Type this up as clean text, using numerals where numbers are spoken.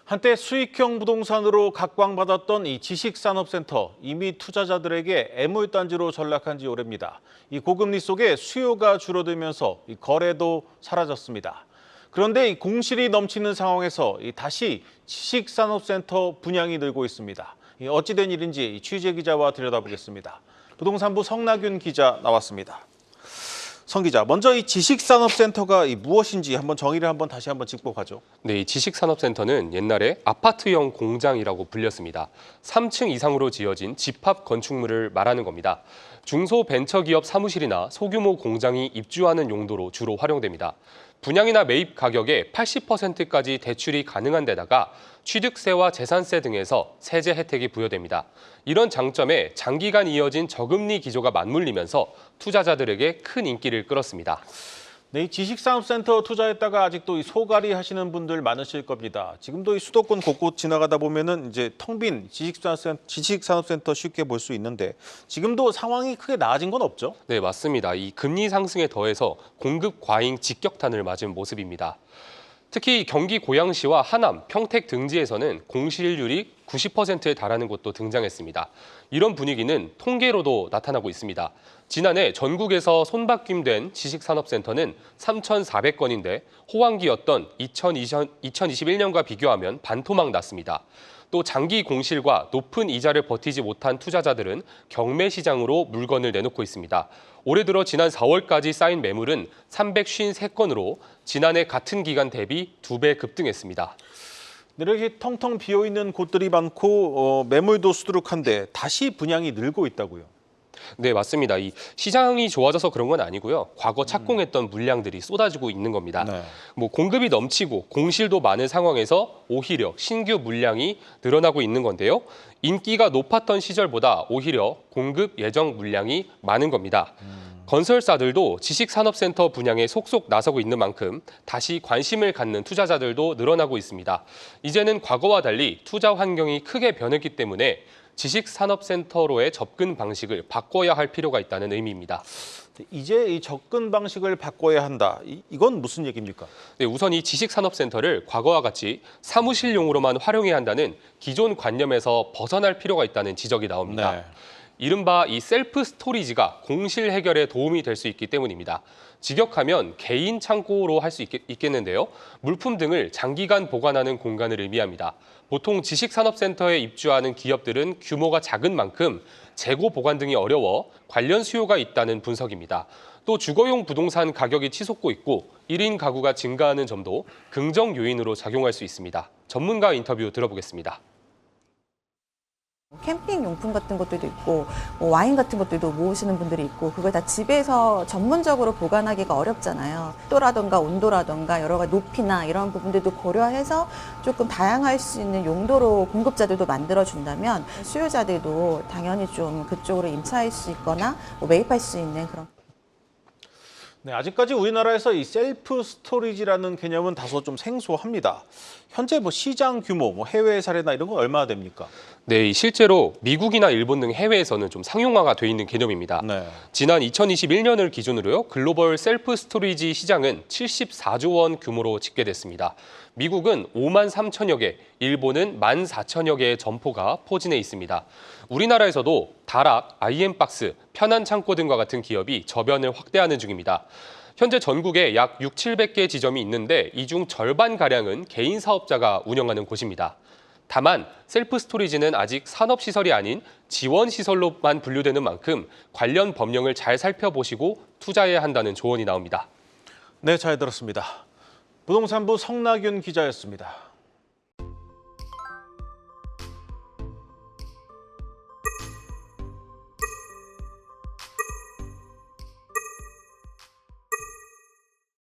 한때 수익형 부동산으로 각광받았던 이 지식산업센터, 이미 투자자들에게 애물단지로 전락한 지 오래입니다. 이 고금리 속에 수요가 줄어들면서 이 거래도 사라졌습니다. 그런데 이 공실이 넘치는 상황에서 다시 지식산업센터 분양이 늘고 있습니다. 어찌된 일인지 취재 기자와 들여다보겠습니다. 부동산부 성나균 기자 나왔습니다. 성 기자, 먼저 이 지식산업센터가 무엇인지 정의를 다시 짚고 가죠. 네, 이 지식산업센터는 옛날에 아파트형 공장이라고 불렸습니다. 3층 이상으로 지어진 집합 건축물을 말하는 겁니다. 중소벤처기업 사무실이나 소규모 공장이 입주하는 용도로 주로 활용됩니다. 분양이나 매입 가격의 80%까지 대출이 가능한 데다가 취득세와 재산세 등에서 세제 혜택이 부여됩니다. 이런 장점에 장기간 이어진 저금리 기조가 맞물리면서 투자자들에게 큰 인기를 끌었습니다. 네, 이 지식산업센터 투자했다가 아직도 소갈이 하시는 분들 많으실 겁니다. 지금도 이 수도권 곳곳 지나가다 보면은 텅 빈 지식산업센터 쉽게 볼 수 있는데 지금도 상황이 크게 나아진 건 없죠? 네, 맞습니다. 이 금리 상승에 더해서 공급 과잉 직격탄을 맞은 모습입니다. 특히 경기 고양시와 하남, 평택 등지에서는 공실률이 90%에 달하는 곳도 등장했습니다. 이런 분위기는 통계로도 나타나고 있습니다. 지난해 전국에서 손바뀜된 지식산업센터는 3,400건인데 호황기였던 2021년과 비교하면 반토막 났습니다. 또 장기 공실과 높은 이자를 버티지 못한 투자자들은 경매 시장으로 물건을 내놓고 있습니다. 올해 들어 지난 4월까지 쌓인 매물은 353건으로 지난해 같은 기간 대비 2배 급등했습니다. 이렇게 텅텅 비어있는 곳들이 많고 매물도 수두룩한데 다시 분양이 늘고 있다고요? 네, 맞습니다. 이 시장이 좋아져서 그런 건 아니고요. 과거 착공했던 물량들이 쏟아지고 있는 겁니다. 네. 공급이 넘치고 공실도 많은 상황에서 오히려 신규 물량이 늘어나고 있는 건데요. 인기가 높았던 시절보다 오히려 공급 예정 물량이 많은 겁니다. 건설사들도 지식산업센터 분양에 속속 나서고 있는 만큼 다시 관심을 갖는 투자자들도 늘어나고 있습니다. 이제는 과거와 달리 투자 환경이 크게 변했기 때문에 지식산업센터로의 접근 방식을 바꿔야 할 필요가 있다는 의미입니다. 이제 이 접근 방식을 바꿔야 한다. 이건 무슨 얘기입니까? 네, 우선 이 지식산업센터를 과거와 같이 사무실용으로만 활용해야 한다는 기존 관념에서 벗어날 필요가 있다는 지적이 나옵니다. 네. 이른바 이 셀프 스토리지가 공실 해결에 도움이 될 수 있기 때문입니다. 직역하면 개인 창고로 할 수 있겠는데요. 물품 등을 장기간 보관하는 공간을 의미합니다. 보통 지식산업센터에 입주하는 기업들은 규모가 작은 만큼 재고 보관 등이 어려워 관련 수요가 있다는 분석입니다. 또 주거용 부동산 가격이 치솟고 있고 1인 가구가 증가하는 점도 긍정 요인으로 작용할 수 있습니다. 전문가 인터뷰 들어보겠습니다. 캠핑 용품 같은 것들도 있고 와인 같은 것들도 모으시는 분들이 있고 그걸 다 집에서 전문적으로 보관하기가 어렵잖아요. 습도라던가 온도라던가 여러 가지 높이나 이런 부분들도 고려해서 조금 다양할 수 있는 용도로 공급자들도 만들어준다면 수요자들도 당연히 좀 그쪽으로 임차할 수 있거나 매입할 수 있는 그런. 네, 아직까지 우리나라에서 이 셀프 스토리지라는 개념은 다소 좀 생소합니다. 현재 시장 규모, 해외 사례나 이런 건 얼마나 됩니까? 네, 실제로 미국이나 일본 등 해외에서는 좀 상용화가 돼 있는 개념입니다. 네. 지난 2021년을 기준으로요, 글로벌 셀프 스토리지 시장은 74조 원 규모로 집계됐습니다. 미국은 5만 3천여 개, 일본은 1만 4천여 개의 점포가 포진해 있습니다. 우리나라에서도 다락, IM박스, 편안창고 등과 같은 기업이 저변을 확대하는 중입니다. 현재 전국에 약 700개 지점이 있는데 이 중 절반가량은 개인 사업자가 운영하는 곳입니다. 다만 셀프 스토리지는 아직 산업시설이 아닌 지원시설로만 분류되는 만큼 관련 법령을 잘 살펴보시고 투자해야 한다는 조언이 나옵니다. 네, 잘 들었습니다. 부동산부 성나균 기자였습니다.